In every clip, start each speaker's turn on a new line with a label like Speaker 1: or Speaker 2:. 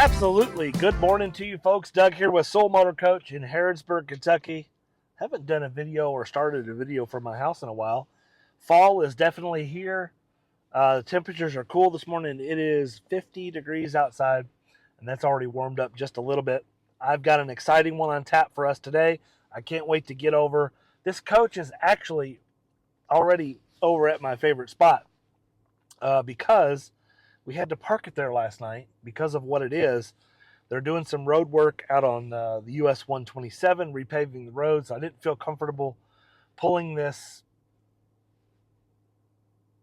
Speaker 1: Absolutely. Good morning to you folks. Doug here with Soul Motor Coach in Harrodsburg, Kentucky. Haven't done a video or started a video for my house in a while. Fall is definitely here. The temperatures are cool this morning. It is 50 degrees outside, and that's already warmed up just a little bit. I've got an exciting one on tap for us today. I can't wait to get over. This coach is actually already over at my favorite spot because we had to park it there last night because of what it is. They're doing some road work out on the US 127, repaving the roads. I didn't feel comfortable pulling this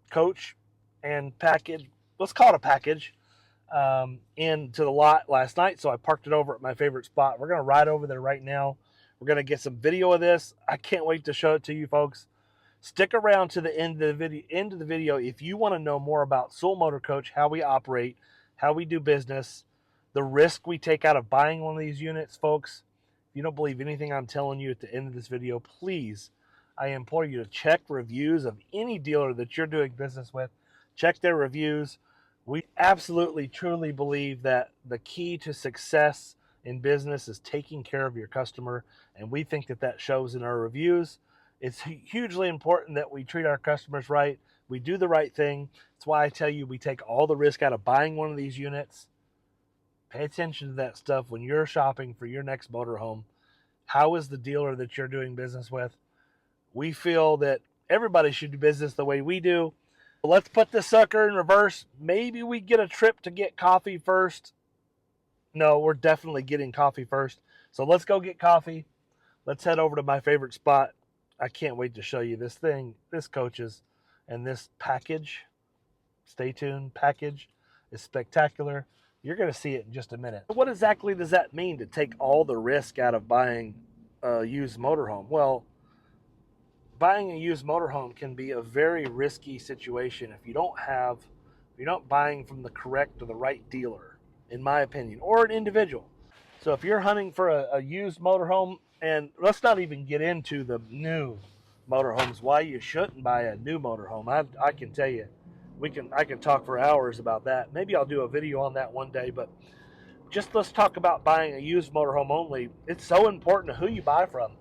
Speaker 1: coach and package, let's call it a package, into the lot last night. So I parked it over at my favorite spot. We're going to ride over there right now. We're going to get some video of this. I can't wait to show it to you folks. Stick around to the end of the video if you want to know more about Soul Motor Coach, how we operate, how we do business, the risk we take out of buying one of these units, folks. If you don't believe anything I'm telling you at the end of this video, please, I implore you to check reviews of any dealer that you're doing business with. Check their reviews. We absolutely, truly believe that the key to success in business is taking care of your customer, and we think that that shows in our reviews. It's hugely important that we treat our customers right. We do the right thing. That's why I tell you we take all the risk out of buying one of these units. Pay attention to that stuff when you're shopping for your next motorhome. How is the dealer that you're doing business with? We feel that everybody should do business the way we do. Let's put this sucker in reverse. Maybe we get a trip to get coffee first. No, we're definitely getting coffee first. So let's go get coffee. Let's head over to my favorite spot. I can't wait to show you this thing, this coaches, and this package. Stay tuned. Package is spectacular. You're going to see it in just a minute. What exactly does that mean to take all the risk out of buying a used motorhome? Well, buying a used motorhome can be a very risky situation if you're not buying from the correct or the right dealer, in my opinion, or an individual. So if you're hunting for a used motorhome, and let's not even get into the new motorhomes, why you shouldn't buy a new motorhome. I can tell you, I can talk for hours about that. Maybe I'll do a video on that one day, but just let's talk about buying a used motorhome only. It's so important who you buy from.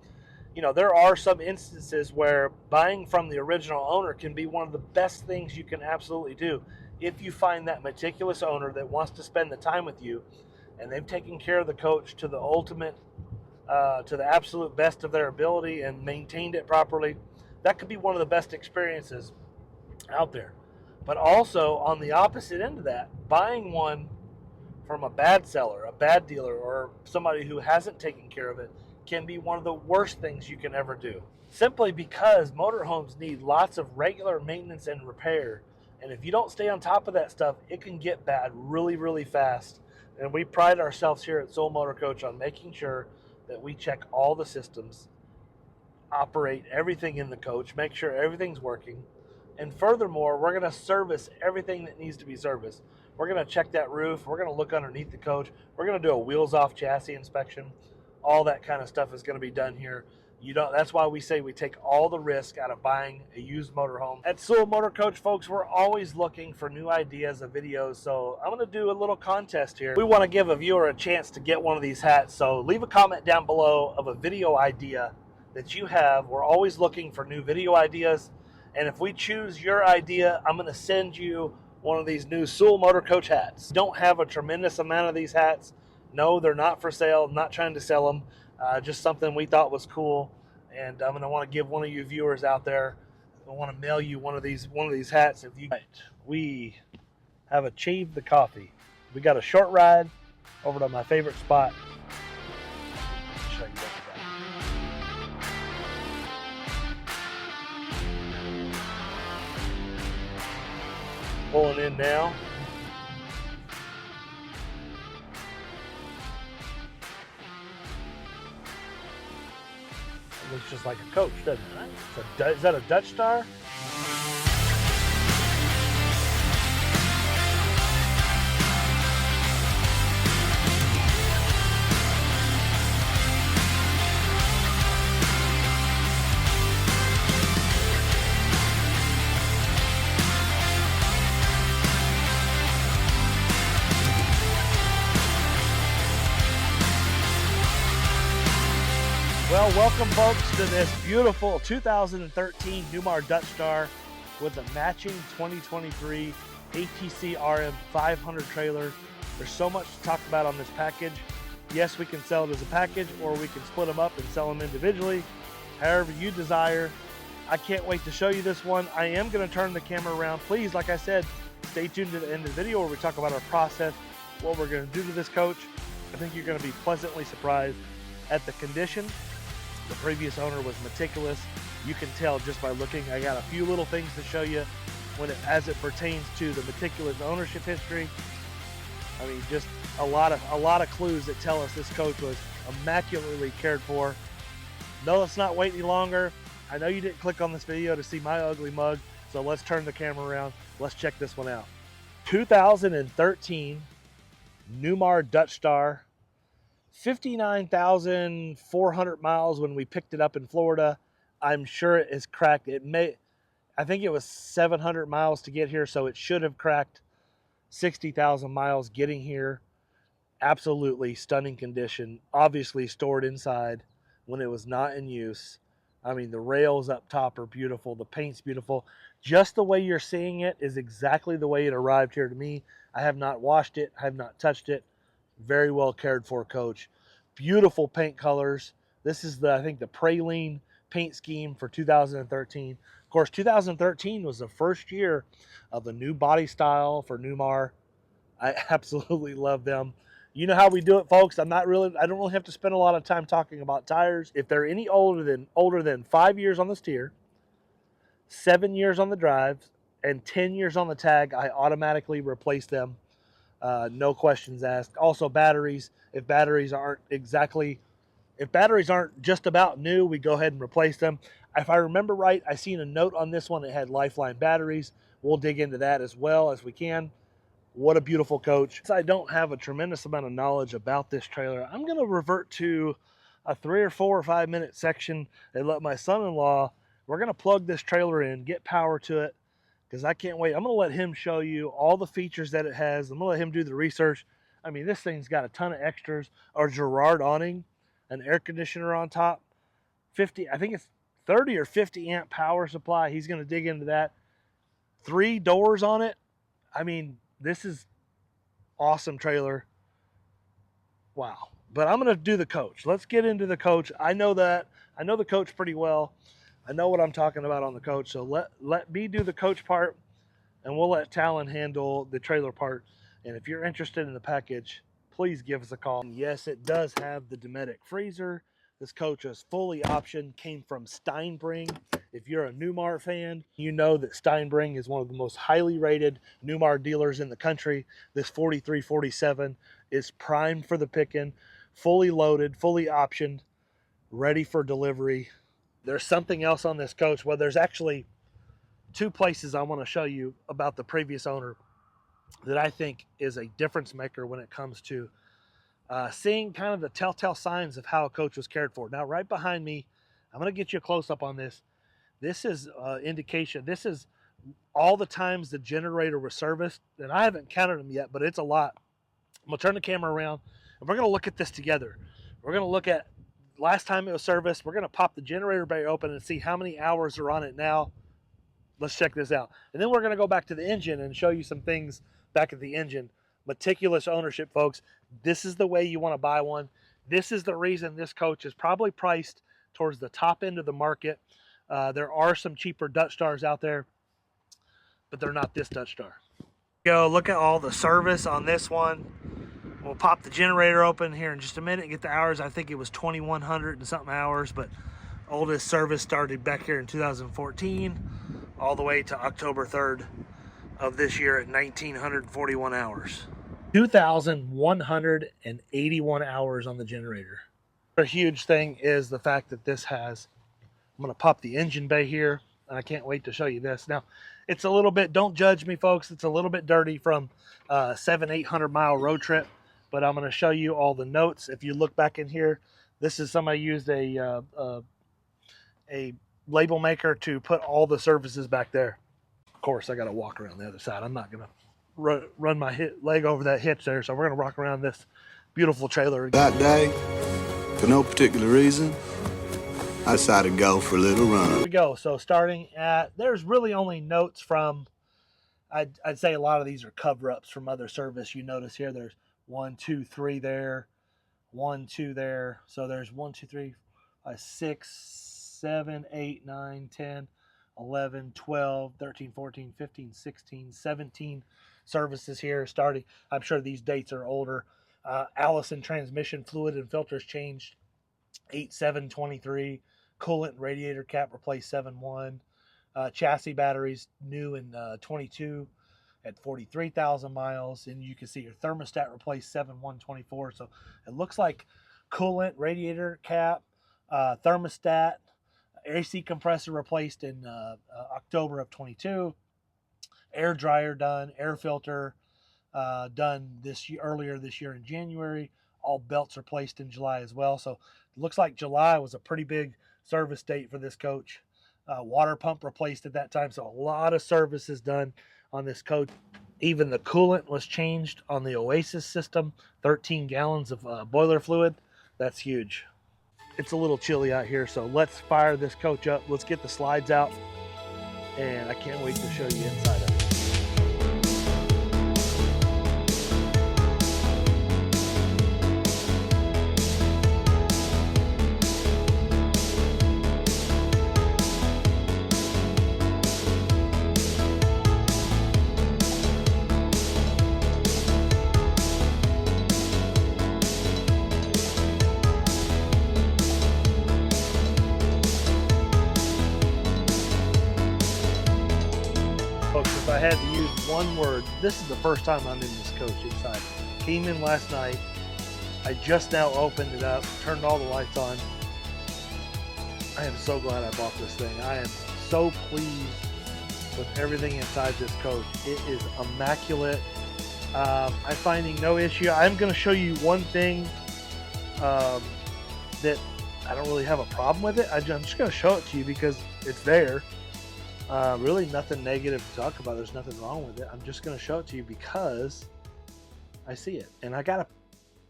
Speaker 1: You know, there are some instances where buying from the original owner can be one of the best things you can absolutely do if you find that meticulous owner that wants to spend the time with you and they've taken care of the coach to the ultimate, to the absolute best of their ability and maintained it properly. That could be one of the best experiences out there. But also on the opposite end of that, buying one from a bad seller, a bad dealer, or somebody who hasn't taken care of it can be one of the worst things you can ever do. Simply because motorhomes need lots of regular maintenance and repair. And if you don't stay on top of that stuff, it can get bad really, really fast. And we pride ourselves here at Soul Motor Coach on making sure that we check all the systems, operate everything in the coach, make sure everything's working. And furthermore, we're going to service everything that needs to be serviced. We're going to check that roof. We're going to look underneath the coach. We're going to do a wheels off chassis inspection. All that kind of stuff is going to be done here. That's why we say we take all the risk out of buying a used motorhome. At Soul Motor Coach, folks, we're always looking for new ideas of videos. So I'm going to do a little contest here. We want to give a viewer a chance to get one of these hats. So leave a comment down below of a video idea that you have. We're always looking for new video ideas. And if we choose your idea, I'm going to send you one of these new Soul Motor Coach hats. Don't have a tremendous amount of these hats. No, they're not for sale. I'm not trying to sell them. Just something we thought was cool. And I'm going to want to give one of you viewers out there, I want to mail you one of these hats. If you, we have achieved the coffee. We got a short ride over to my favorite spot. I'll show you what we got. Pulling in now. It looks just like a coach, doesn't it? Is that a Dutchstar? Welcome folks to this beautiful 2013 Newmar Dutchstar with a matching 2023 ATC RM 500 trailer. There's so much to talk about on this package. Yes, we can sell it as a package, or we can split them up and sell them individually, however you desire. I can't wait to show you this one. I am going to turn the camera around. Please, like I said, stay tuned to the end of the video where we talk about our process, what we're going to do to this coach. I think you're going to be pleasantly surprised at the condition. The previous owner was meticulous. You can tell just by looking. I got a few little things to show you as it pertains to the meticulous ownership history. I mean, just a lot of clues that tell us this coach was immaculately cared for. No, let's not wait any longer. I know you didn't click on this video to see my ugly mug, so let's turn the camera around. Let's check this one out. 2013 Newmar Dutchstar. 59,400 miles when we picked it up in Florida. I'm sure it is cracked. I think it was 700 miles to get here, so it should have cracked 60,000 miles getting here. Absolutely stunning condition. Obviously stored inside when it was not in use. I mean, the rails up top are beautiful. The paint's beautiful. Just the way you're seeing it is exactly the way it arrived here to me. I have not washed it. I have not touched it. Very well cared for coach. Beautiful paint colors. This is I think the praline paint scheme for 2013. Of course, 2013 was the first year of the new body style for Newmar. I absolutely love them. You know how we do it, folks. I don't really have to spend a lot of time talking about tires. If they're any older than 5 years on the steer, 7 years on the drive, and 10 years on the tag, I automatically replace them. No questions asked. Also batteries. If batteries aren't just about new, we go ahead and replace them. If I remember right, I seen a note on this one that had Lifeline batteries. We'll dig into that as well as we can. What a beautiful coach. I don't have a tremendous amount of knowledge about this trailer. I'm going to revert to a 3 or 4 or 5 minute section and let my son-in-law, we're going to plug this trailer in, get power to it, because I can't wait. I'm going to let him show you all the features that it has. I'm going to let him do the research. I mean, this thing's got a ton of extras. Our Girard awning, an air conditioner on top, I think it's 30 or 50 amp power supply. He's going to dig into that. 3 doors on it. I mean, this is awesome trailer. Wow. But I'm going to do the coach. Let's get into the coach. I know the coach pretty well. I know what I'm talking about on the coach, so let me do the coach part, and we'll let Talon handle the trailer part. And if you're interested in the package, please give us a call. And yes, it does have the Dometic freezer. This coach is fully optioned, came from Steinbring. If you're a Newmar fan, you know that Steinbring is one of the most highly rated Newmar dealers in the country. This 4347 is primed for the picking, fully loaded, fully optioned, ready for delivery. There's something else on this coach. Well, there's actually 2 places I want to show you about the previous owner that I think is a difference maker when it comes to seeing kind of the telltale signs of how a coach was cared for. Now, right behind me, I'm going to get you a close-up on this. This is indication. This is all the times the generator was serviced, and I haven't counted them yet, but it's a lot. I'm going to turn the camera around, and we're going to look at this together. We're going to look at last time it was serviced. We're going to pop the generator bay open and see how many hours are on it now. Let's check this out. And then we're going to go back to the engine and show you some things back at the engine. Meticulous ownership, folks. This is the way you want to buy one. This is the reason this coach is probably priced towards the top end of the market. There are some cheaper Dutchstars out there, but they're not this Dutchstar. Go look at all the service on this one. We'll pop the generator open here in just a minute and get the hours. I think it was 2,100 and something hours, but oldest service started back here in 2014 all the way to October 3rd of this year at 1,941 hours. 2,181 hours on the generator. A huge thing is the fact that this has, I'm going to pop the engine bay here, and I can't wait to show you this. Now, it's a little bit, don't judge me, folks, it's a little bit dirty from a 700-800 mile road trip, but I'm going to show you all the notes. If you look back in here, this is somebody used a label maker to put all the services back there. Of course, I got to walk around the other side. I'm not going to run my leg over that hitch there, so we're going to rock around this beautiful trailer.
Speaker 2: That day, for no particular reason, I decided to go for a little run.
Speaker 1: Here we go. So starting at, there's really only notes from, I'd say a lot of these are cover-ups from other service. You notice here there's 1, 2, 3 there, 1, 2 there. So there's 1, 2, 3, 5, 6, 7, 8, 9, 10, 11, 12, 13, 14, 15, 16, 17 services here starting. I'm sure these dates are older. Allison transmission fluid and filters changed 8/7/23. Coolant and radiator cap replaced 7/1. Chassis batteries new in 22 at 43,000 miles. And you can see your thermostat replaced 7/1/24. So it looks like coolant, radiator cap, thermostat, AC compressor replaced in October of 22. Air dryer done, air filter done this year, earlier this year in January. All belts are placed in July as well. So it looks like July was a pretty big service date for this coach. Water pump replaced at that time. So a lot of service is done on this coach. Even the coolant was changed on the Oasis system. 13 gallons of boiler fluid. That's huge. It's a little chilly out here, so let's fire this coach up. Let's get the slides out, and I can't wait to show you inside of it. Folks, if I had to use one word, this is the first time I'm in this coach inside. Came in last night. I just now opened it up, turned all the lights on. I am so glad I bought this thing. I am so pleased with everything inside this coach. It is immaculate. I'm finding no issue. I'm going to show you one thing that I don't really have a problem with it. I'm just going to show it to you because it's there. Really nothing negative to talk about. There's nothing wrong with it. I'm just going to show it to you because I see it. And I got to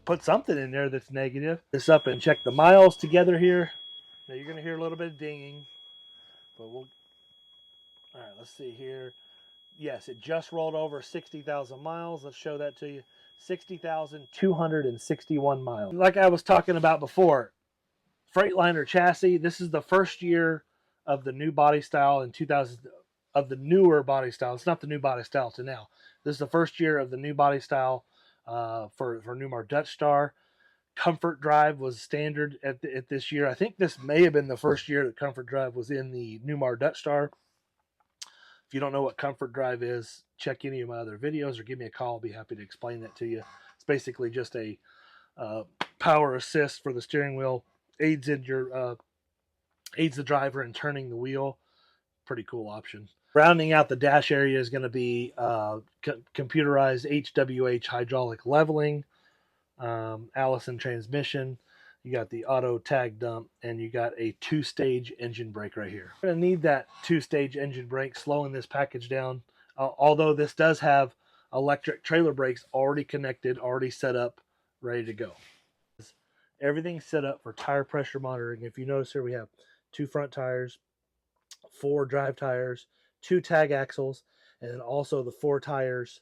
Speaker 1: put something in there that's negative. This up and check the miles together here. Now you're going to hear a little bit of dinging, but we'll, all right, let's see here. Yes, it just rolled over 60,000 miles. Let's show that to you. 60,261 miles. Like I was talking about before, Freightliner chassis. This is the first year of the new body style in 2000, of the newer body style. It's not the new body style to now. This is the first year of the new body style for Newmar Dutchstar. Comfort Drive was standard at this year. I think this may have been the first year that Comfort Drive was in the Newmar Dutchstar. If you don't know what Comfort Drive is, check any of my other videos or give me a call. I'll be happy to explain that to you. It's basically just a power assist for the steering wheel. Aids the driver in turning the wheel. Pretty cool option. Rounding out the dash area is going to be computerized HWH hydraulic leveling, Allison transmission. You got the auto tag dump, and you got a 2-stage engine brake right here. You're going to need that 2-stage engine brake, slowing this package down. Although this does have electric trailer brakes already connected, already set up, ready to go. Everything's set up for tire pressure monitoring. If you notice here, we have 2 front tires, 4 drive tires, 2 tag axles, and then also the 4 tires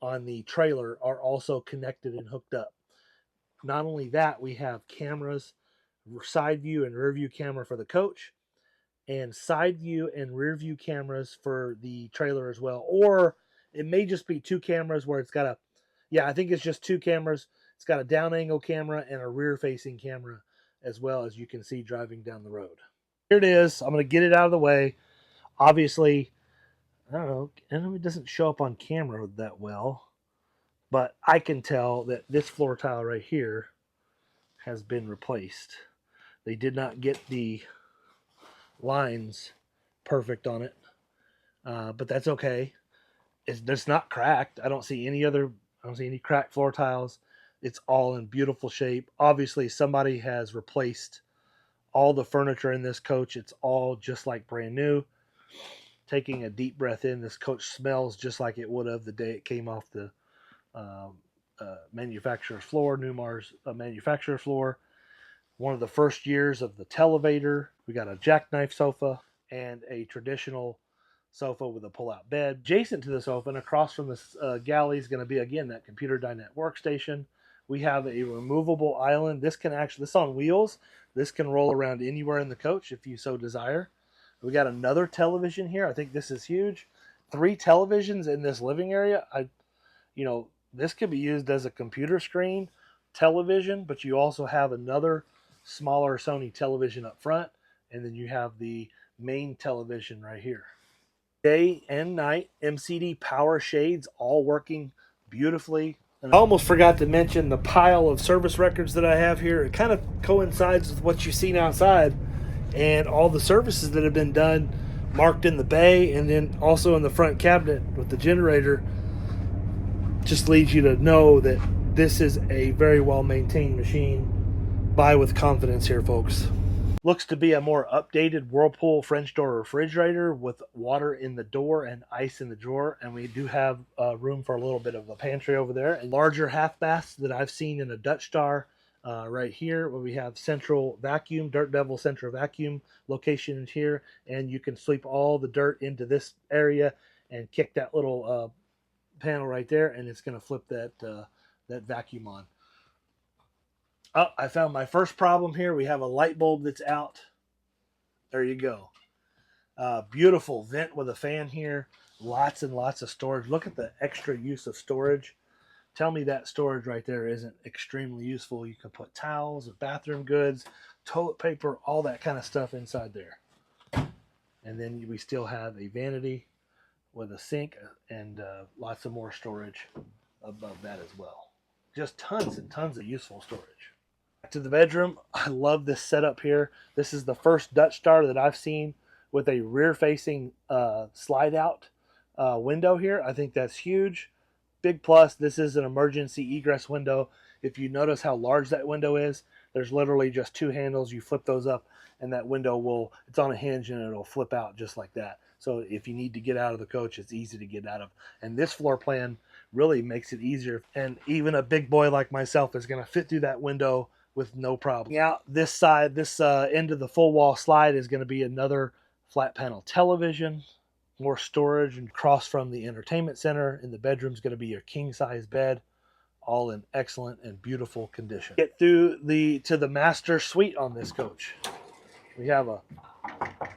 Speaker 1: on the trailer are also connected and hooked up. Not only that, we have cameras, side view and rear view camera for the coach, and side view and rear view cameras for the trailer as well. Or it may just be 2 cameras where it's got a, yeah, I think it's just 2 cameras. It's got a down angle camera and a rear facing camera as well, as you can see driving down the road. Here it is. I'm going to get it out of the way. Obviously, I don't know, it doesn't show up on camera that well, but I can tell that this floor tile right here has been replaced. They did not get the lines perfect on it, but that's okay. It's not cracked. I don't see any cracked floor tiles. It's all in beautiful shape. Obviously, somebody has replaced all the furniture in this coach. It's all just like brand new. Taking a deep breath in, this coach smells just like it would have the day it came off the manufacturer's floor, Newmar's manufacturer floor. one of the first years of the televator. We got a jackknife sofa and a traditional sofa with a pull-out bed. Adjacent to the sofa and across from this galley is going to be, again, that computer dinette workstation. We have a removable island. This is on wheels. This can roll around anywhere in the coach if you so desire. We got another television here. I think this is huge. 3 televisions in this living area. This could be used as a computer screen television, but you also have another smaller Sony television up front, and then you have the main television right here. Day and night MCD power shades all working beautifully. And I almost forgot to mention the pile of service records that I have here. It kind of coincides with what you've seen outside and all the services that have been done marked in the bay, and then also in the front cabinet with the generator. Just leads you to know that this is a very well maintained machine. Buy with confidence here, folks. Looks to be a more updated Whirlpool French door refrigerator with water in the door and ice in the drawer. And we do have room for a little bit of a pantry over there. And larger half baths that I've seen in a Dutchstar right here, where we have central vacuum, Dirt Devil central vacuum location here. And you can sweep all the dirt into this area and kick that little panel right there, and it's going to flip that vacuum on. Oh, I found my first problem here. We have a light bulb that's out. There you go. Beautiful vent with a fan here. Lots and lots of storage. Look at the extra use of storage. Tell me that storage right there isn't extremely useful. You can put towels, bathroom goods, toilet paper, all that kind of stuff inside there. And then we still have a vanity with a sink and lots of more storage above that as well. Just tons and tons of useful storage. Back to the bedroom. I love this setup here. This is the first Dutchstar that I've seen with a rear-facing slide-out window here. I think that's huge. Big plus. This is an emergency egress window. If you notice how large that window is, there's literally just 2 handles. You flip those up, and that window it's on a hinge, and it'll flip out just like that. So if you need to get out of the coach, it's easy to get out of. And this floor plan really makes it easier. And even a big boy like myself is going to fit through that window with no problem. Out this side, this end of the full wall slide is going to be another flat panel television, more storage, and across from the entertainment center in the bedroom is going to be your king size bed, all in excellent and beautiful condition. Get through to the master suite on this coach. We have a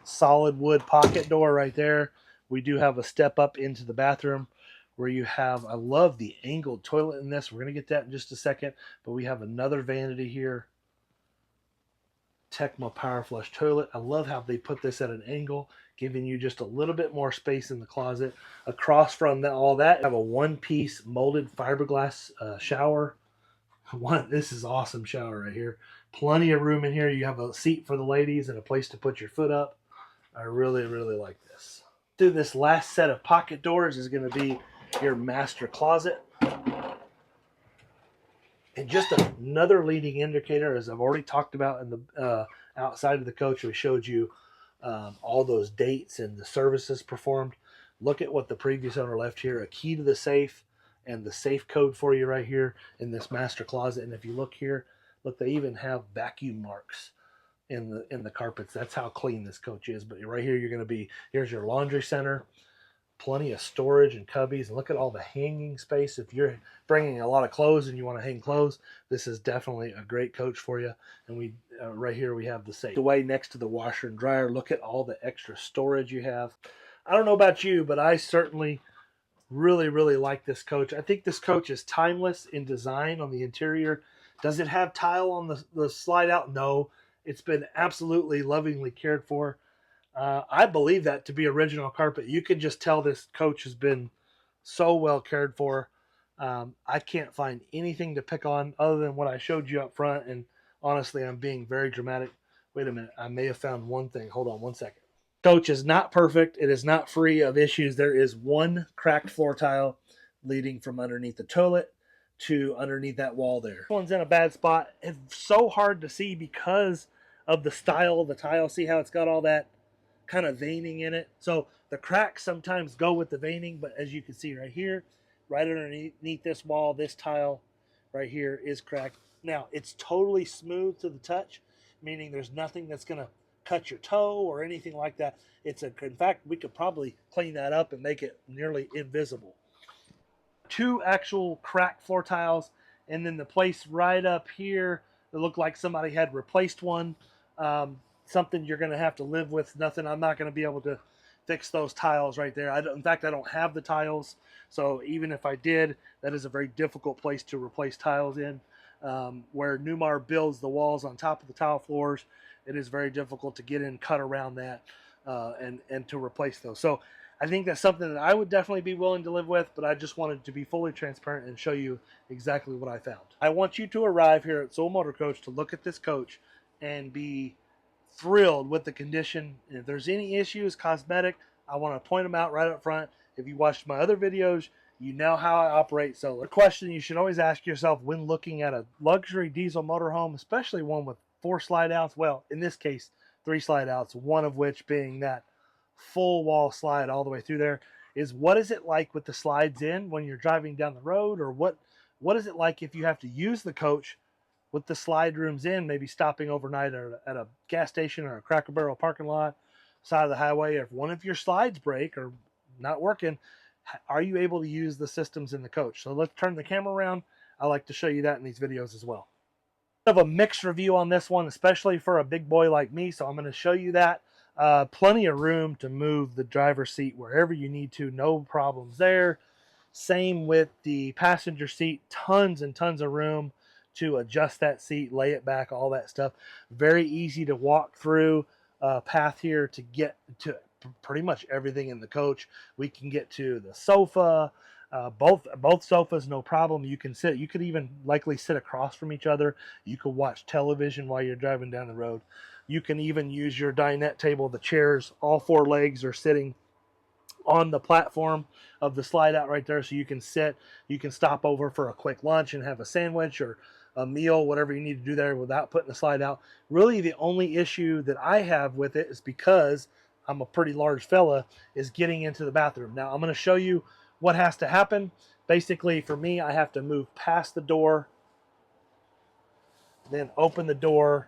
Speaker 1: solid wood pocket door right there. We do have a step up into the bathroom where you have, I love the angled toilet in this. We're going to get that in just a second, but we have another vanity here. Tecmo Power Flush toilet. I love how they put this at an angle, giving you just a little bit more space in the closet. Across from all that, I have a one-piece molded fiberglass shower. This is awesome shower right here. Plenty of room in here. You have a seat for the ladies and a place to put your foot up. I really, really like this. Through this last set of pocket doors is going to be your master closet. And just another leading indicator, as I've already talked about in the outside of the coach, we showed you all those dates and the services performed. Look at what the previous owner left here. A key to the safe and the safe code for you right here in this master closet. And if you look here, look, they even have vacuum marks in the carpets. That's how clean this coach is. But right here, here's your laundry center. Plenty of storage and cubbies, and look at all the hanging space. If you're bringing a lot of clothes and you want to hang clothes, this is definitely a great coach for you. And we right here we have the safe away next to the washer and dryer. Look at all the extra storage you have. I don't know about you, but I certainly really, really like this coach. I think this coach is timeless in design on the interior. Does it have tile on the slide out? No. It's been absolutely lovingly cared for. I believe that to be original carpet. You can just tell this coach has been so well cared for. I can't find anything to pick on other than what I showed you up front. And honestly, I'm being very dramatic. Wait a minute. I may have found one thing. Hold on one second. Coach is not perfect. It is not free of issues. There is one cracked floor tile leading from underneath the toilet to underneath that wall there. This one's in a bad spot. It's so hard to see because of the style of the tile. See how it's got all that kind of veining in it. So the cracks sometimes go with the veining, but as you can see right here, right underneath this tile right here is cracked. Now it's totally smooth to the touch, meaning there's nothing that's going to cut your toe or anything like that. In fact, we could probably clean that up and make it nearly invisible. 2 actual cracked floor tiles, and then the place right up here that looked like somebody had replaced one. Something you're going to have to live with. Nothing. I'm not going to be able to fix those tiles right there. In fact, I don't have the tiles, so even if I did, that is a very difficult place to replace tiles in. Where Newmar builds the walls on top of the tile floors, it is very difficult to get in, cut around that, and to replace those. So I think that's something that I would definitely be willing to live with, but I just wanted to be fully transparent and show you exactly what I found. I want you to arrive here at Soul Motor Coach to look at this coach and be thrilled with the condition. And if there's any issues, cosmetic, I want to point them out right up front. If you watched my other videos, you know how I operate. So the question you should always ask yourself when looking at a luxury diesel motorhome, especially one with 4 slide outs, well, in this case, 3 slide outs, one of which being that full wall slide all the way through there, is what is it like with the slides in when you're driving down the road, or what is it like if you have to use the coach with the slide rooms in, maybe stopping overnight at a gas station or a Cracker Barrel parking lot, side of the highway. If one of your slides break or not working, are you able to use the systems in the coach? So let's turn the camera around. I like to show you that in these videos as well. Of a mixed review on this one, especially for a big boy like me, so I'm going to show you that. Plenty of room to move the driver's seat wherever you need to, no problems there. Same with the passenger seat, tons and tons of room to adjust that seat, lay it back, all that stuff. Very easy to walk through path here to get to pretty much everything in the coach. We can get to the sofa, both sofas, no problem. You can sit, you could even likely sit across from each other. You could watch television while you're driving down the road. You can even use your dinette table. The chairs, all 4 legs are sitting on the platform of the slide out right there, so you can sit, you can stop over for a quick lunch and have a sandwich or a meal, whatever you need to do there without putting the slide out. Really the only issue that I have with it is, because I'm a pretty large fella, is getting into the bathroom. Now I'm going to show you what has to happen. Basically for me, I have to move past the door, then open the door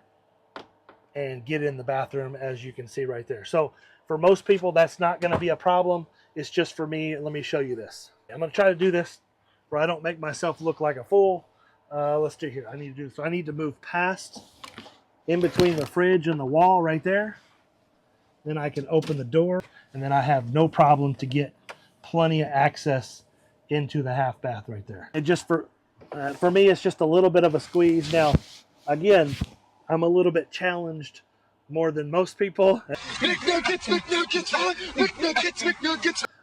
Speaker 1: and get in the bathroom, as you can see right there. So for most people, that's not going to be a problem. It's just for me. Let me show you this. I'm going to try to do this where I don't make myself look like a fool. Let's do here. I need to do so. I need to move past, in between the fridge and the wall right there. Then I can open the door, and then I have no problem to get plenty of access into the half bath right there. And just for me, it's just a little bit of a squeeze. Now, again, I'm a little bit challenged more than most people. But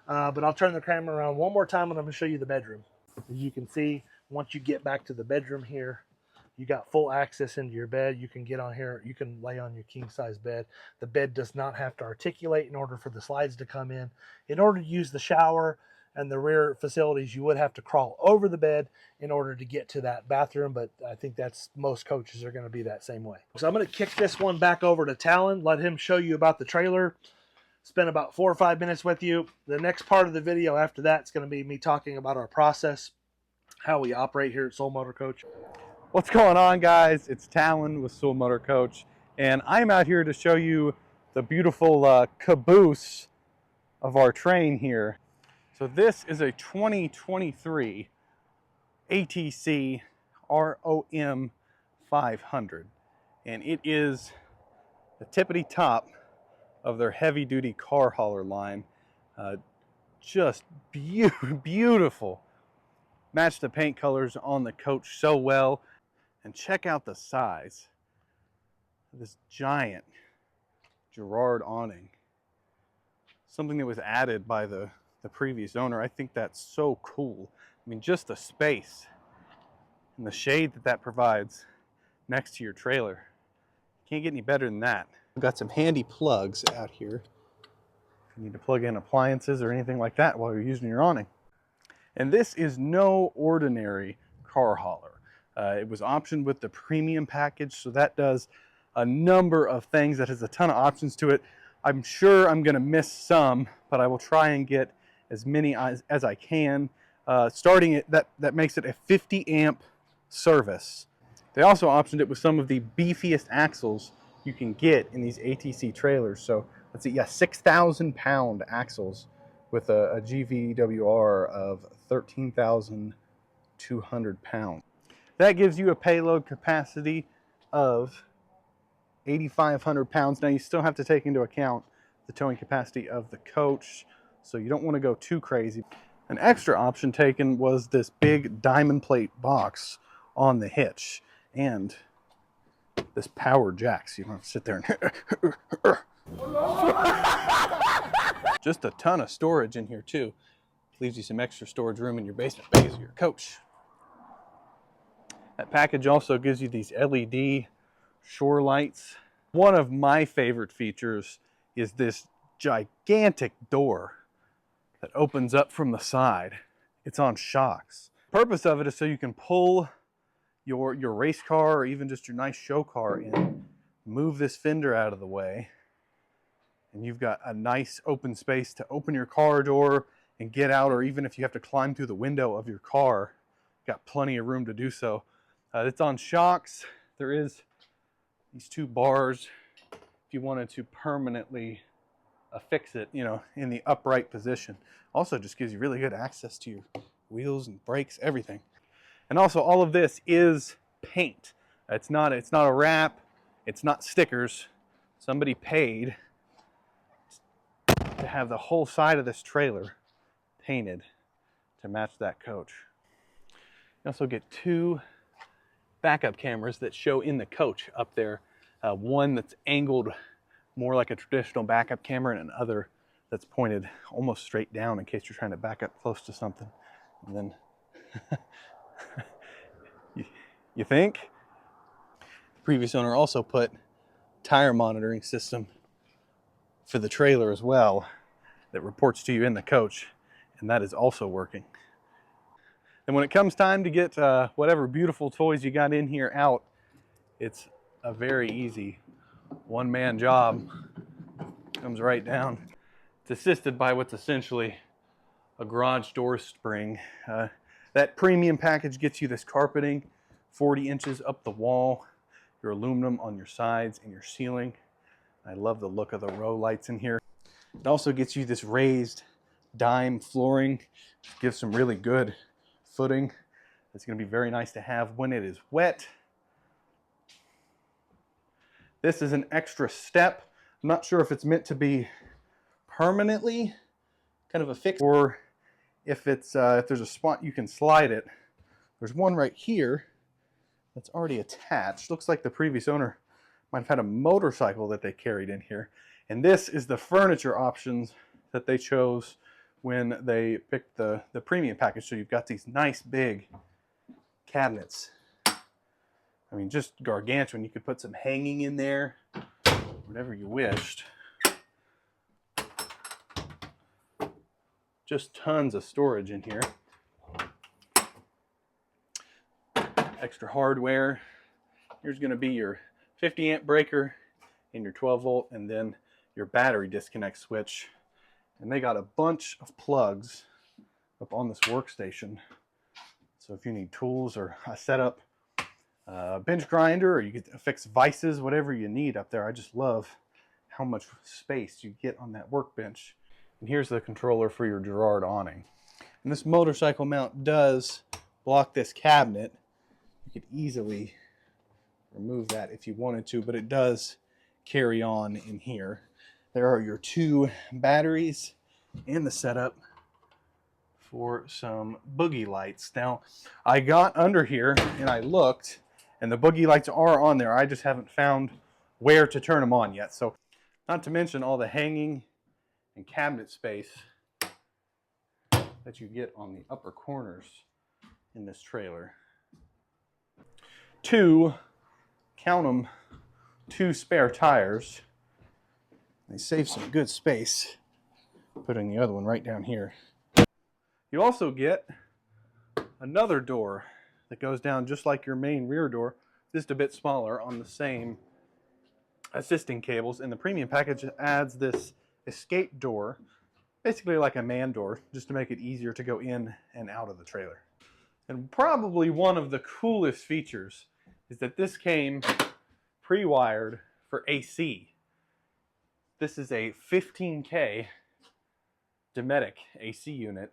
Speaker 1: I'll turn the camera around one more time and I'm going to show you the bedroom. As you can see, once you get back to the bedroom here, you got full access into your bed. You can get on here, you can lay on your king size bed. The bed does not have to articulate in order for the slides to come in. In order to use the shower and the rear facilities, you would have to crawl over the bed in order to get to that bathroom, but I think that's, most coaches are going to be that same way. So I'm going to kick this one back over to Talon, let him show you about the trailer, spend about 4 or 5 minutes with you. The next part of the video after that is going to be me talking about our process, how we operate here at Soul Motor Coach.
Speaker 3: What's going on, guys? It's Talon with Soul Motor Coach, and I'm out here to show you the beautiful caboose of our train here. So this is a 2023 ATC ROM 500, and it is the tippity top of their heavy duty car hauler line. Just beautiful. Match the paint colors on the coach so well. And check out the size of this giant Girard awning. Something that was added by the previous owner. I think that's so cool. I mean, just the space and the shade that provides next to your trailer. Can't get any better than that. We've got some handy plugs out here if you need to plug in appliances or anything like that while you're using your awning. And this is no ordinary car hauler. It was optioned with the premium package, so that does a number of things. That has a ton of options to it. I'm sure I'm going to miss some, but I will try and get as many as I can. Starting at that makes it a 50 amp service. They also optioned it with some of the beefiest axles you can get in these ATC trailers. So let's see, yeah, 6,000 pound axles with a GVWR of 13,200 pounds. That gives you a payload capacity of 8,500 pounds. Now you still have to take into account the towing capacity of the coach, so you don't want to go too crazy. An extra option taken was this big diamond plate box on the hitch and this power jack, so you don't have to sit there and just a ton of storage in here too. Leaves you some extra storage room in your basement bays of your coach. That package also gives you these LED shore lights. One of my favorite features is this gigantic door that opens up from the side. It's on shocks. The purpose of it is so you can pull your race car or even just your nice show car in, move this fender out of the way, and you've got a nice open space to open your car door and get out, or even if you have to climb through the window of your car, got plenty of room to do so. It's on shocks. There is these two bars if you wanted to permanently affix it, you know, in the upright position. Also just gives you really good access to your wheels and brakes, everything. And also all of this is paint. It's not a wrap, it's not stickers. Somebody paid to have the whole side of this trailer painted to match that coach. You also get two backup cameras that show in the coach up there. One that's angled more like a traditional backup camera, and another that's pointed almost straight down in case you're trying to back up close to something. And then you think? The previous owner also put tire monitoring system for the trailer as well that reports to you in the coach, and that is also working. And when it comes time to get whatever beautiful toys you got in here out, it's a very easy one-man job. Comes right down. It's assisted by what's essentially a garage door spring. That premium package gets you this carpeting, 40 inches up the wall, your aluminum on your sides and your ceiling. I love the look of the row lights in here. It also gets you this raised dime flooring, gives some really good footing. It's going to be very nice to have when it is wet. This is an extra step. I'm not sure if it's meant to be permanently kind of a fix, or if it's if there's a spot you can slide it. There's one right here that's already attached. Looks like the previous owner might have had a motorcycle that they carried in here. And this is the furniture options that they chose when they picked the premium package. So you've got these nice big cabinets. I mean, just gargantuan. You could put some hanging in there, whatever you wished. Just tons of storage in here. Extra hardware. Here's going to be your 50 amp breaker and your 12 volt, and then your battery disconnect switch. And they got a bunch of plugs up on this workstation. So if you need tools or a setup, bench grinder, or you get to fix vices, whatever you need up there. I just love how much space you get on that workbench. And here's the controller for your Girard awning. And this motorcycle mount does block this cabinet. You could easily remove that if you wanted to, but it does carry on in here. There are your two batteries and the setup for some boogie lights. Now, I got under here and I looked, and the boogie lights are on there. I just haven't found where to turn them on yet. So, not to mention all the hanging and cabinet space that you get on the upper corners in this trailer. Count them, two spare tires. They save some good space, putting the other one right down here. You also get another door that goes down just like your main rear door, just a bit smaller on the same assisting cables. And the premium package adds this escape door, basically like a man door, just to make it easier to go in and out of the trailer. And probably one of the coolest features is that this came pre-wired for AC. This is a 15K Dometic AC unit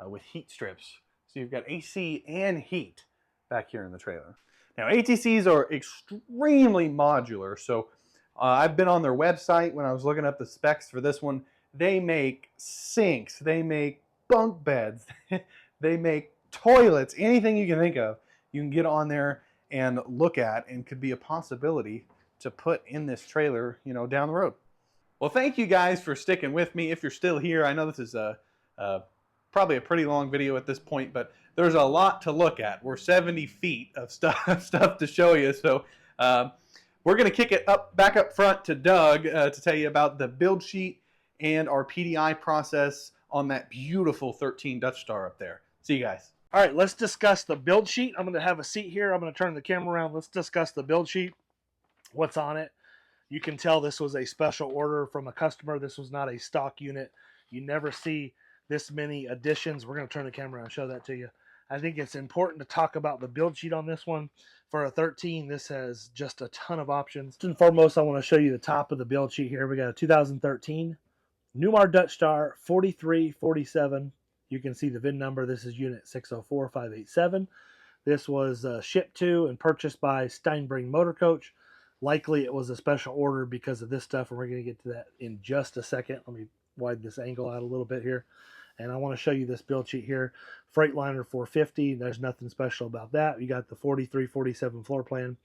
Speaker 3: with heat strips. So you've got AC and heat back here in the trailer. Now ATCs are extremely modular. So I've been on their website when I was looking up the specs for this one. They make sinks, they make bunk beds, they make toilets, anything you can think of, you can get on there and look at, and could be a possibility to put in this trailer, you know, down the road. Well, thank you guys for sticking with me. If you're still here, I know this is probably a pretty long video at this point, but there's a lot to look at. We're 70 feet of stuff to show you. So we're going to kick it back up front to Doug to tell you about the build sheet and our PDI process on that beautiful 13 Dutchstar up there. See you guys.
Speaker 1: All right, let's discuss the build sheet. I'm going to have a seat here. I'm going to turn the camera around. Let's discuss the build sheet, what's on it. You can tell this was a special order from a customer. This was not a stock unit. You never see this many additions. We're going to turn the camera and show that to you. I think it's important to talk about the build sheet on this one. For a 13, this has just a ton of options. First and foremost, I want to show you the top of the build sheet here. We got a 2013 Newmar Dutchstar 4347. You can see the VIN number. This is unit 604587. This was shipped to and purchased by Steinbring Motor Coach. Likely it was a special order because of this stuff, and we're going to get to that in just a second. Let me widen this angle out a little bit here. And I want to show you this build sheet here. Freightliner 450, there's nothing special about that. You got the 4347 floor plan.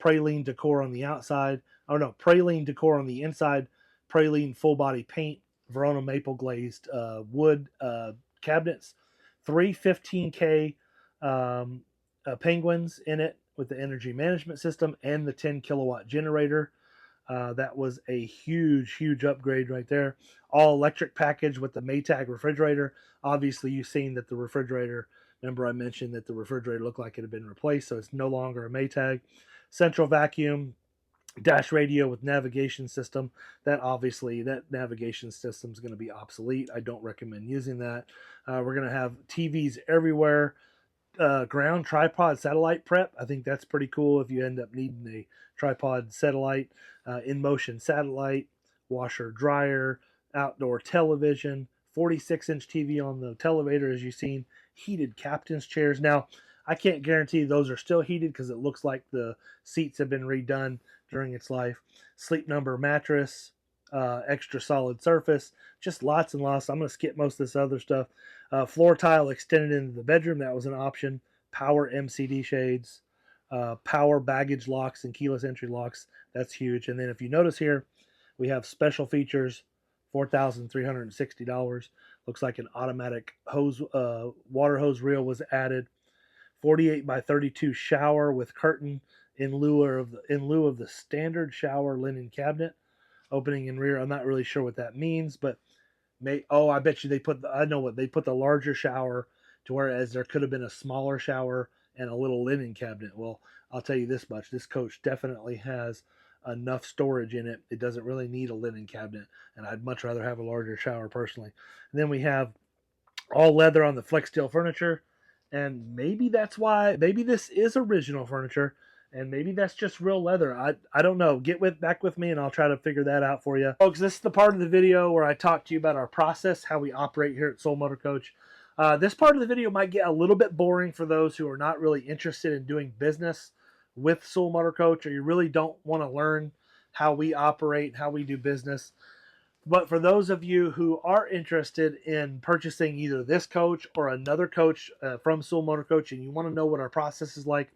Speaker 1: Praline decor on the outside. Oh no, Praline decor on the inside. Praline full body paint. Verona maple glazed wood cabinets. 3 15K Penguins in it, with the energy management system and the 10 kilowatt generator. That was a huge upgrade right there. All electric package with the Maytag refrigerator. Obviously you've seen that the refrigerator, remember I mentioned that the refrigerator looked like it had been replaced, so it's no longer a Maytag. Central vacuum, dash radio with navigation system. That obviously, that navigation system is going to be obsolete. I don't recommend using that. We're going to have TVs everywhere. Ground tripod satellite prep. I think that's pretty cool if you end up needing a tripod satellite. In motion satellite, washer dryer, outdoor television, 46-inch TV on the televator, as you've seen. Heated captain's chairs. Now I can't guarantee those are still heated because it looks like the seats have been redone during its life. Sleep Number mattress, extra solid surface, just lots and lots. I'm going to skip most of this other stuff. Floor tile extended into the bedroom, that was an option. Power MCD shades, power baggage locks and keyless entry locks, that's huge. And then if you notice here, we have special features, $4,360. Looks like an automatic hose, water hose reel was added. 48 by 32 shower with curtain in lieu of the standard shower linen cabinet. Opening in rear, I'm not really sure what that means, but I bet you I know what they put, the larger shower to whereas there could have been a smaller shower and a little linen cabinet. Well, I'll tell you this much, this coach definitely has enough storage in it. It doesn't really need a linen cabinet, and I'd much rather have a larger shower personally. And then we have all leather on the flex steel furniture, and maybe that's why, maybe this is original furniture, and maybe that's just real leather. I don't know. Back with me and I'll try to figure that out for you. Folks, this is the part of the video where I talk to you about our process, how we operate here at Soul Motor Coach. This part of the video might get a little bit boring for those who are not really interested in doing business with Soul Motor Coach, or you really don't want to learn how we operate, how we do business. But for those of you who are interested in purchasing either this coach or another coach from Soul Motor Coach, and you want to know what our process is like,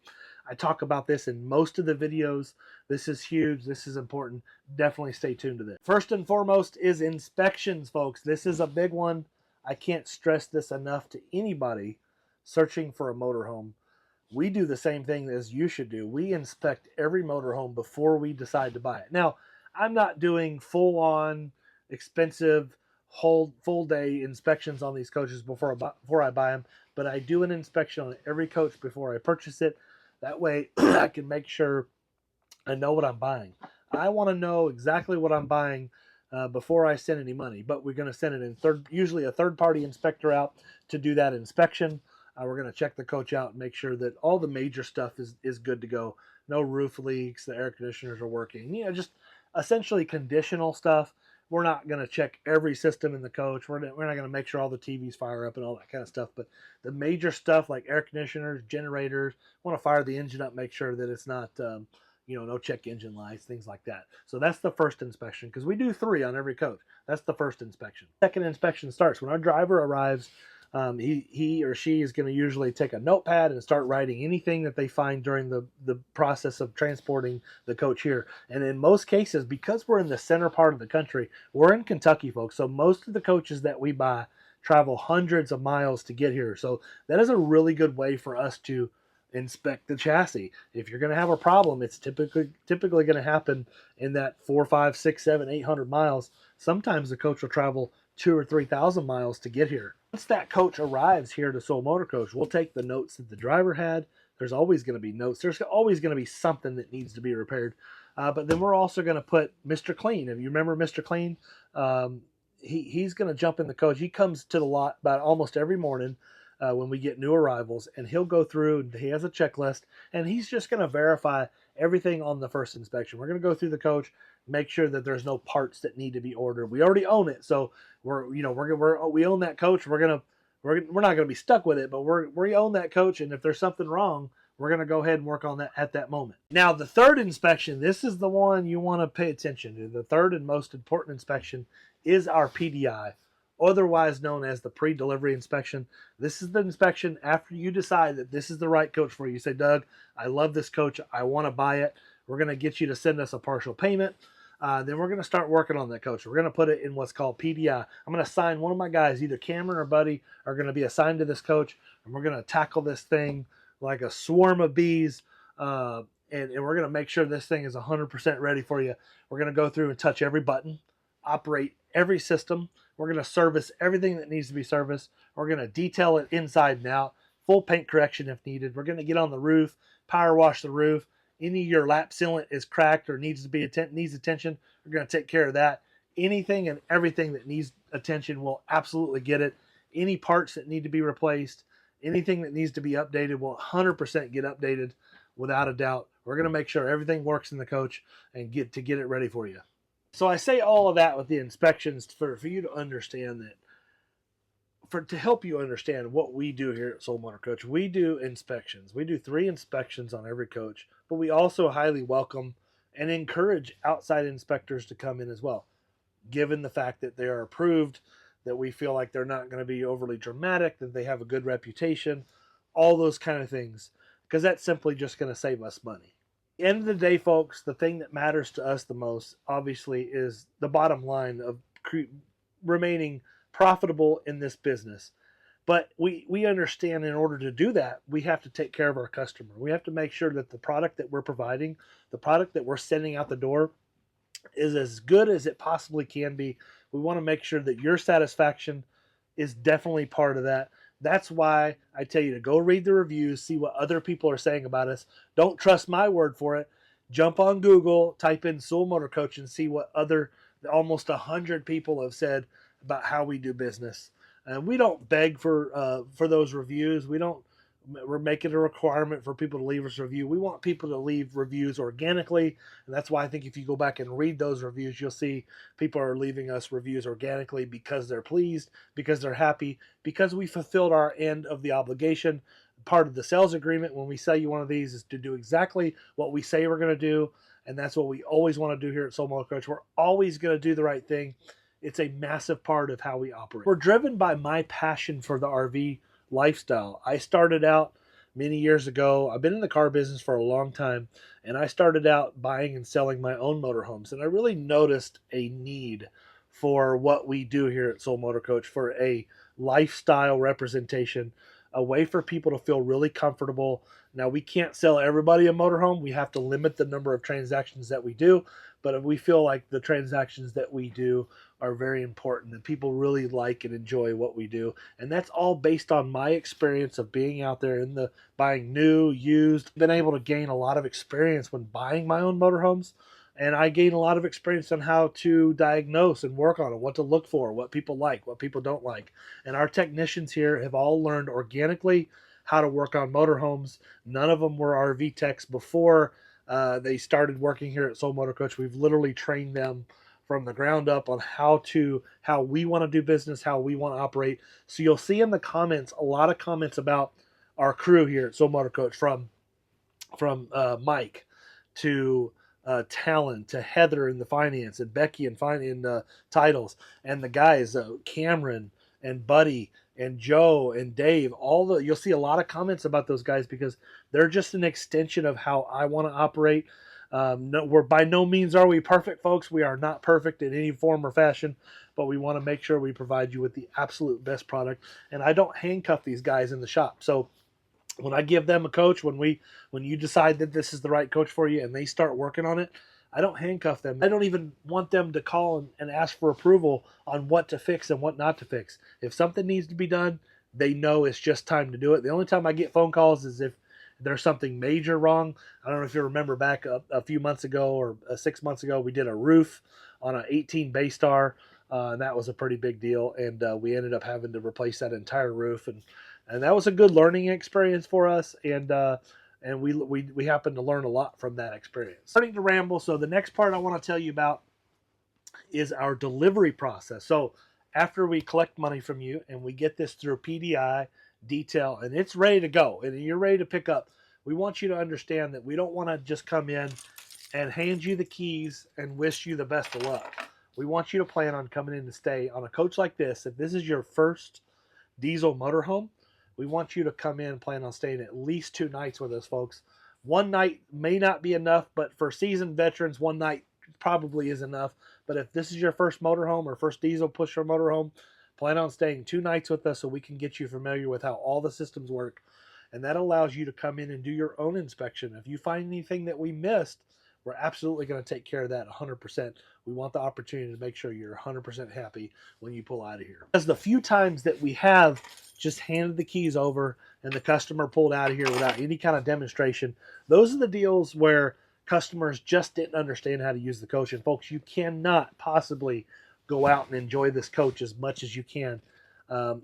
Speaker 1: I talk about this in most of the videos. This is huge. This is important. Definitely stay tuned to this. First and foremost is inspections, folks. This is a big one. I can't stress this enough to anybody searching for a motorhome. We do the same thing as you should do. We inspect every motorhome before we decide to buy it. Now, I'm not doing full-on, expensive, full day inspections on these coaches before I buy them, but I do an inspection on every coach before I purchase it. That way I can make sure I know what I'm buying. I want to know exactly what I'm buying before I send any money, but we're going to send it in usually a third-party inspector out to do that inspection. We're going to check the coach out and make sure that all the major stuff is good to go. No roof leaks, the air conditioners are working. You know, just essentially conditional stuff. We're not going to check every system in the coach. We're not going to make sure all the TVs fire up and all that kind of stuff. But the major stuff like air conditioners, generators, want to fire the engine up, make sure that it's not, no check engine lights, things like that. So that's the first inspection, because we do 3 on every coach. That's the first inspection. Second inspection starts when our driver arrives. He or she is going to usually take a notepad and start writing anything that they find during the process of transporting the coach here. And in most cases, because we're in the center part of the country, we're in Kentucky, folks. So most of the coaches that we buy travel hundreds of miles to get here. So that is a really good way for us to inspect the chassis. If you're going to have a problem, it's typically going to happen in that 4, 5, 6, 7, 800 miles. Sometimes the coach will travel 2,000 or 3,000 miles to get here. Once that coach arrives here to Soul Motor Coach, we'll take the notes that the driver had. There's always going to be notes. There's always going to be something that needs to be repaired. But then we're also going to put Mr. Clean. If you remember Mr. Clean, he's going to jump in the coach. He comes to the lot about almost every morning when we get new arrivals, and he'll go through, and he has a checklist, and he's just going to verify everything on the first inspection. We're going to go through the coach, make sure that there's no parts that need to be ordered. We already own it, so we own that coach. We're not going to be stuck with it, but we own that coach, and if there's something wrong, we're going to go ahead and work on that at that moment. Now, the third inspection, this is the one you want to pay attention to. The third and most important inspection is our PDI, otherwise known as the pre-delivery inspection. This is the inspection after you decide that this is the right coach for you. You say, Doug, I love this coach. I want to buy it. We're going to get you to send us a partial payment. Then we're going to start working on that coach. We're going to put it in what's called PDI. I'm going to assign one of my guys, either Cameron or Buddy, are going to be assigned to this coach, and we're going to tackle this thing like a swarm of bees, and we're going to make sure this thing is 100% ready for you. We're going to go through and touch every button, operate every system. We're going to service everything that needs to be serviced. We're going to detail it inside and out, full paint correction if needed. We're going to get on the roof, power wash the roof. Any of your lap sealant is cracked or needs attention, we're going to take care of that. Anything and everything that needs attention, we'll absolutely get it. Any parts that need to be replaced, anything that needs to be updated will 100% get updated without a doubt. We're going to make sure everything works in the coach and get it ready for you. So I say all of that with the inspections for you to understand that, to help you understand what we do here at Soul Motor Coach. We do inspections. We do 3 inspections on every coach, but we also highly welcome and encourage outside inspectors to come in as well, given the fact that they are approved, that we feel like they're not going to be overly dramatic, that they have a good reputation, all those kind of things, because that's simply just going to save us money. At the end of the day, folks, the thing that matters to us the most, obviously, is the bottom line of remaining profitable in this business. But we understand in order to do that, we have to take care of our customer. We have to make sure that the product that we're providing, the product that we're sending out the door, is as good as it possibly can be. We want to make sure that your satisfaction is definitely part of that. That's why I tell you to go read the reviews, see what other people are saying about us. Don't trust my word for it. Jump on Google, type in Soul Motor Coach, and see what almost 100 people have said about how we do business. And we don't beg for those reviews. We're making a requirement for people to leave us a review. We want people to leave reviews organically, and that's why I think if you go back and read those reviews, you'll see people are leaving us reviews organically because they're pleased, because they're happy, because we fulfilled our end of the obligation. Part of the sales agreement when we sell you one of these is to do exactly what we say we're going to do, and that's what we always want to do here at Soul Motor Coach. We're always going to do the right thing. It's a massive part of how we operate. We're driven by my passion for the RV lifestyle. I started out many years ago. I've been in the car business for a long time, and I started out buying and selling my own motorhomes, and I really noticed a need for what we do here at Soul Motor Coach, for a lifestyle representation, a way for people to feel really comfortable. Now, we can't sell everybody a motorhome. We have to limit the number of transactions that we do, but we feel like the transactions that we do are very important, and people really like and enjoy what we do. And that's all based on my experience of being out there in the buying new, used. Been able to gain a lot of experience when buying my own motorhomes, and I gain a lot of experience on how to diagnose and work on it, what to look for, what people like, what people don't like. And our technicians here have all learned organically how to work on motorhomes. None of them were RV techs before. They started working here at Soul Motor Coach. We've literally trained them from the ground up on how we want to do business, how we want to operate. So you'll see in the comments a lot of comments about our crew here at Soul Motor Coach, from Mike to Talon to Heather in the finance, and Becky in titles, and the guys Cameron and Buddy and Joe and Dave. You'll see a lot of comments about those guys because they're just an extension of how I want to operate. No, we're by no means are we perfect, folks. We are not perfect in any form or fashion, but we want to make sure we provide you with the absolute best product. And I don't handcuff these guys in the shop. So when I give them a coach, when you decide that this is the right coach for you and they start working on it, I don't handcuff them. I don't even want them to call and ask for approval on what to fix and what not to fix. If something needs to be done, they know it's just time to do it. The only time I get phone calls is if there's something major wrong. I don't know if you remember back a few months ago or 6 months ago, we did a roof on an 18 Baystar, and that was a pretty big deal. And we ended up having to replace that entire roof, and that was a good learning experience for us. And we happened to learn a lot from that experience. Starting to ramble, so the next part I want to tell you about is our delivery process. So after we collect money from you and we get this through PDI, detail, and it's ready to go, and you're ready to pick up, we want you to understand that we don't want to just come in and hand you the keys and wish you the best of luck. We want you to plan on coming in to stay on a coach like this. If this is your first diesel motorhome, we want you to come in and plan on staying at least 2 nights with us, folks. One night may not be enough, but for seasoned veterans, 1 night probably is enough. But if this is your first motorhome or first diesel pusher motorhome, plan on staying 2 nights with us so we can get you familiar with how all the systems work. And that allows you to come in and do your own inspection. If you find anything that we missed, we're absolutely going to take care of that 100%. We want the opportunity to make sure you're 100% happy when you pull out of here. Because the few times that we have just handed the keys over and the customer pulled out of here without any kind of demonstration, those are the deals where customers just didn't understand how to use the coach. And folks, you cannot possibly go out and enjoy this coach as much as you can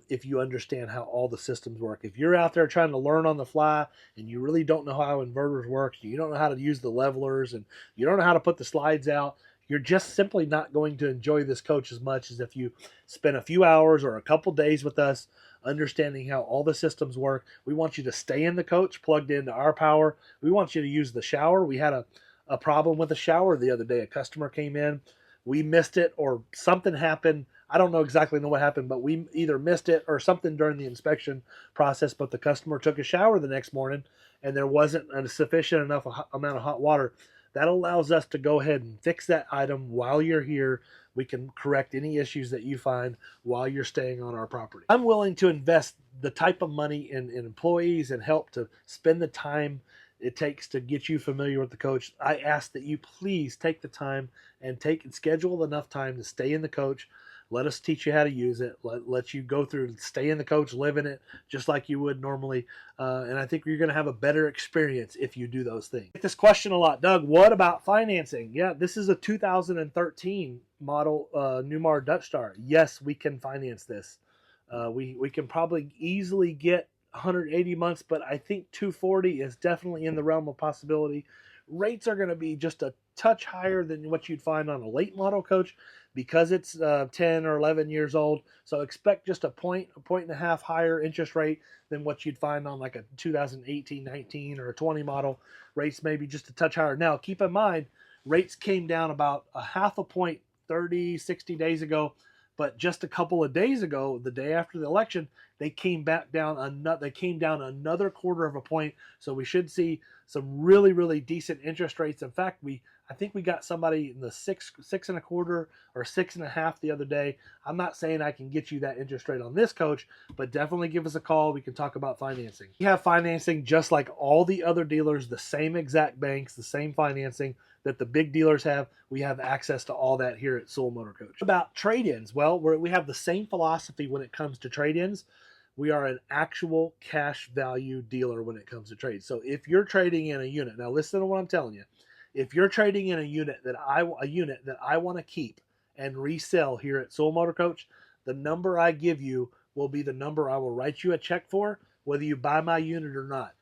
Speaker 1: if you understand how all the systems work. If you're out there trying to learn on the fly and you really don't know how inverters work, you don't know how to use the levelers, and you don't know how to put the slides out, you're just simply not going to enjoy this coach as much as if you spend a few hours or a couple days with us understanding how all the systems work. We want you to stay in the coach, plugged into our power. We want you to use the shower. We had a problem with the shower the other day. A customer came in, we missed it, or something happened. I don't know exactly what happened, but we either missed it or something during the inspection process, but the customer took a shower the next morning and there wasn't a sufficient enough amount of hot water. That allows us to go ahead and fix that item while you're here. We can correct any issues that you find while you're staying on our property. I'm willing to invest the type of money in employees and help to spend the time it takes to get you familiar with the coach. I ask that you please take the time and schedule enough time to stay in the coach. Let us teach you how to use it. Let you go through, stay in the coach, live in it, just like you would normally. And I think you're going to have a better experience if you do those things. I get this question a lot. Doug, what about financing? Yeah, this is a 2013 model Newmar Dutchstar. Yes, we can finance this. We can probably easily get 180 months, but I think 240 is definitely in the realm of possibility. Rates are going to be just a touch higher than what you'd find on a late model coach because it's 10 or 11 years old. So expect just a point and a half higher interest rate than what you'd find on like a 2018, 19 or a 20 model. Rates maybe just a touch higher. Now, keep in mind, rates came down about a half a point 30, 60 days ago. But just a couple of days ago, the day after the election, they came back down another quarter of a point. So we should see some really, really decent interest rates. In fact, I think we got somebody in the 6.25 or 6.5 the other day. I'm not saying I can get you that interest rate on this coach, but definitely give us a call. We can talk about financing. We have financing just like all the other dealers, the same exact banks, the same financing that the big dealers have. We have access to all that here at Soul Motor Coach. About trade-ins, well, we have the same philosophy when it comes to trade-ins. We are an actual cash value dealer when it comes to trade. So if you're trading in a unit, now listen to what I'm telling you. If you're trading in a unit that I want to keep and resell here at Soul Motor Coach, the number I give you will be the number I will write you a check for, whether you buy my unit or not.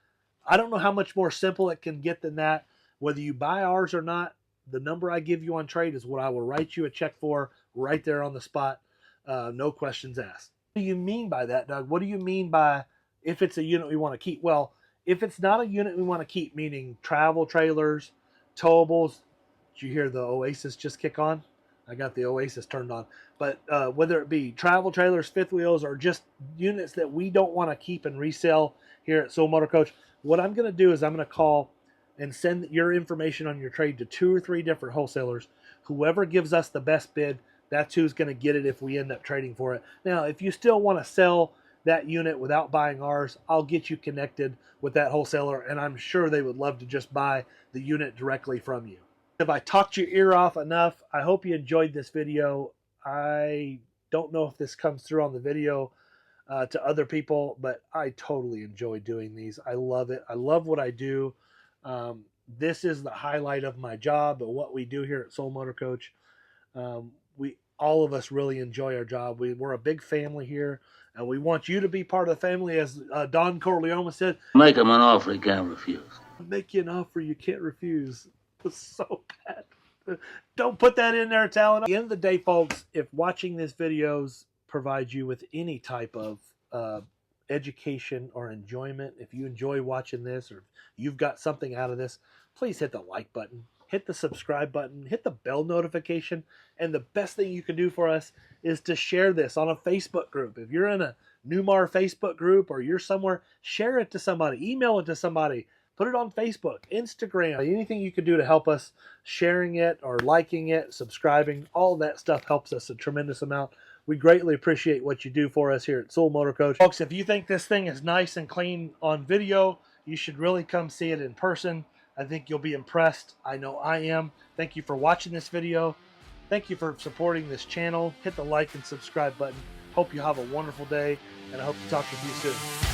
Speaker 1: I don't know how much more simple it can get than that. Whether you buy ours or not, the number I give you on trade is what I will write you a check for right there on the spot. No questions asked. What do you mean by that, Doug? What do you mean by if it's a unit we want to keep? Well, if it's not a unit we want to keep, meaning travel trailers, towables, did you hear the Oasis just kick on? I got the Oasis turned on. But whether it be travel trailers, fifth wheels, or just units that we don't want to keep and resell here at Soul Motor Coach, what I'm going to do is I'm going to call and send your information on your trade to 2 or 3 different wholesalers. Whoever gives us the best bid, that's who's going to get it if we end up trading for it. Now, if you still want to sell that unit without buying ours, I'll get you connected with that wholesaler, and I'm sure they would love to just buy the unit directly from you. If I talked your ear off enough, I hope you enjoyed this video. I don't know if this comes through on the video to other people, but I totally enjoy doing these. I love it. I love what I do. This is the highlight of my job, but what we do here at Soul Motor Coach. All of us really enjoy our job. We're a big family here, and we want you to be part of the family. As Don Corleone said,
Speaker 4: make him an offer he can't refuse.
Speaker 1: Make you an offer you can't refuse. It's so bad. Don't put that in there, Talon. At the end of the day, folks, if watching these videos provides you with any type of education or enjoyment, if you enjoy watching this or you've got something out of this, please hit the like button, hit the subscribe button, hit the bell notification, and the best thing you can do for us is to share this on a Facebook group. If you're in a Newmar Facebook group or you're somewhere, share it to somebody, email it to somebody, put it on Facebook, Instagram, anything you can do to help us. Sharing it or liking it, subscribing, all that stuff helps us a tremendous amount. We greatly appreciate what you do for us here at Soul Motor Coach. Folks, if you think this thing is nice and clean on video, you should really come see it in person. I think you'll be impressed. I know I am. Thank you for watching this video. Thank you for supporting this channel. Hit the like and subscribe button. Hope you have a wonderful day, and I hope to talk with you soon.